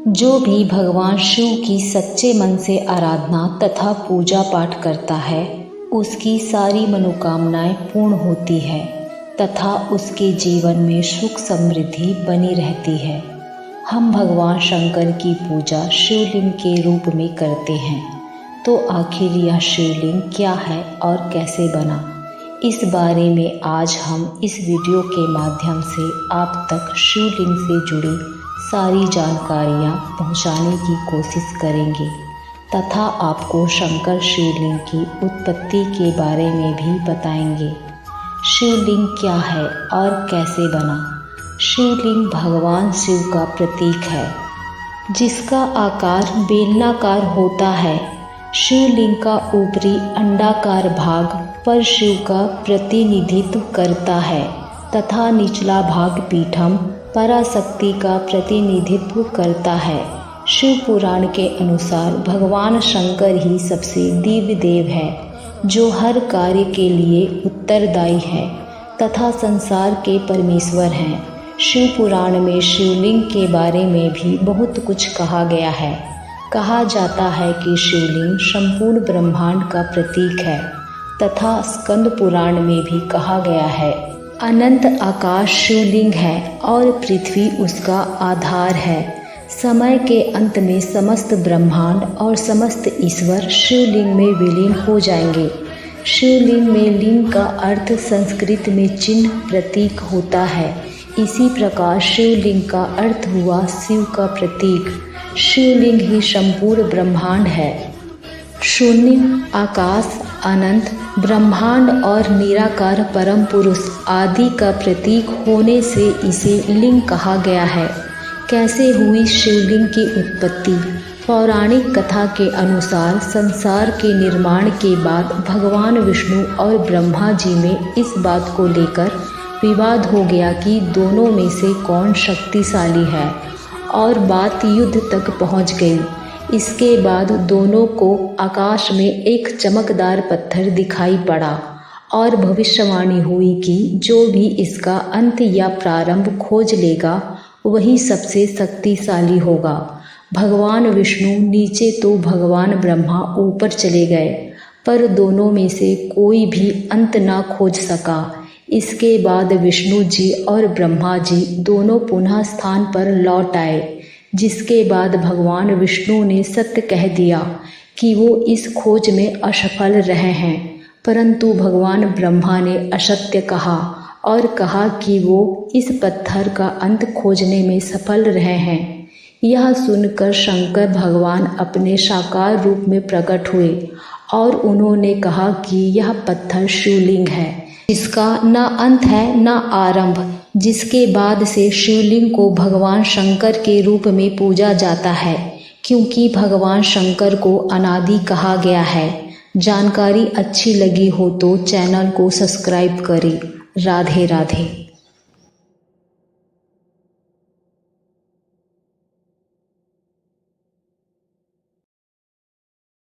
जो भी भगवान शिव की सच्चे मन से आराधना तथा पूजा पाठ करता है उसकी सारी मनोकामनाएं पूर्ण होती है तथा उसके जीवन में सुख समृद्धि बनी रहती है। हम भगवान शंकर की पूजा शिवलिंग के रूप में करते हैं, तो आखिर यह शिवलिंग क्या है और कैसे बना, इस बारे में आज हम इस वीडियो के माध्यम से आप तक शिवलिंग से जुड़ी सारी जानकारियाँ पहुँचाने की कोशिश करेंगे तथा आपको शंकर शिवलिंग की उत्पत्ति के बारे में भी बताएंगे। शिवलिंग क्या है और कैसे बना। शिवलिंग भगवान शिव का प्रतीक है जिसका आकार बेलनाकार होता है। शिवलिंग का ऊपरी अंडाकार भाग पर शिव का प्रतिनिधित्व करता है तथा निचला भाग पीठम पराशक्ति का प्रतिनिधित्व करता है। शिव पुराण के अनुसार भगवान शंकर ही सबसे दिव्य देव है जो हर कार्य के लिए उत्तरदायी है तथा संसार के परमेश्वर हैं। शिव पुराण में शिवलिंग के बारे में भी बहुत कुछ कहा गया है। कहा जाता है कि शिवलिंग संपूर्ण ब्रह्मांड का प्रतीक है तथा स्कंद पुराण में भी कहा गया है अनंत आकाश शिवलिंग है और पृथ्वी उसका आधार है। समय के अंत में समस्त ब्रह्मांड और समस्त ईश्वर शिवलिंग में विलीन हो जाएंगे। शिवलिंग में लिंग का अर्थ संस्कृत में चिन्ह प्रतीक होता है। इसी प्रकार शिवलिंग का अर्थ हुआ शिव का प्रतीक। शिवलिंग ही संपूर्ण ब्रह्मांड है। शून्य, आकाश, अनंत, ब्रह्मांड और निराकार परम पुरुष आदि का प्रतीक होने से इसे लिंग कहा गया है। कैसे हुई शिवलिंग की उत्पत्ति। पौराणिक कथा के अनुसार संसार के निर्माण के बाद भगवान विष्णु और ब्रह्मा जी में इस बात को लेकर विवाद हो गया कि दोनों में से कौन शक्तिशाली है और बात युद्ध तक पहुंच गई। इसके बाद दोनों को आकाश में एक चमकदार पत्थर दिखाई पड़ा और भविष्यवाणी हुई कि जो भी इसका अंत या प्रारंभ खोज लेगा वही सबसे शक्तिशाली होगा। भगवान विष्णु नीचे तो भगवान ब्रह्मा ऊपर चले गए, पर दोनों में से कोई भी अंत ना खोज सका। इसके बाद विष्णु जी और ब्रह्मा जी दोनों पुनः स्थान पर लौट आए, जिसके बाद भगवान विष्णु ने सत्य कह दिया कि वो इस खोज में असफल रहे हैं, परंतु भगवान ब्रह्मा ने असत्य कहा और कहा कि वो इस पत्थर का अंत खोजने में सफल रहे हैं। यह सुनकर शंकर भगवान अपने साकार रूप में प्रकट हुए और उन्होंने कहा कि यह पत्थर शिवलिंग है जिसका न अंत है न आरंभ, जिसके बाद से शिवलिंग को भगवान शंकर के रूप में पूजा जाता है क्योंकि भगवान शंकर को अनादि कहा गया है। जानकारी अच्छी लगी हो तो चैनल को सब्सक्राइब करें। राधे राधे।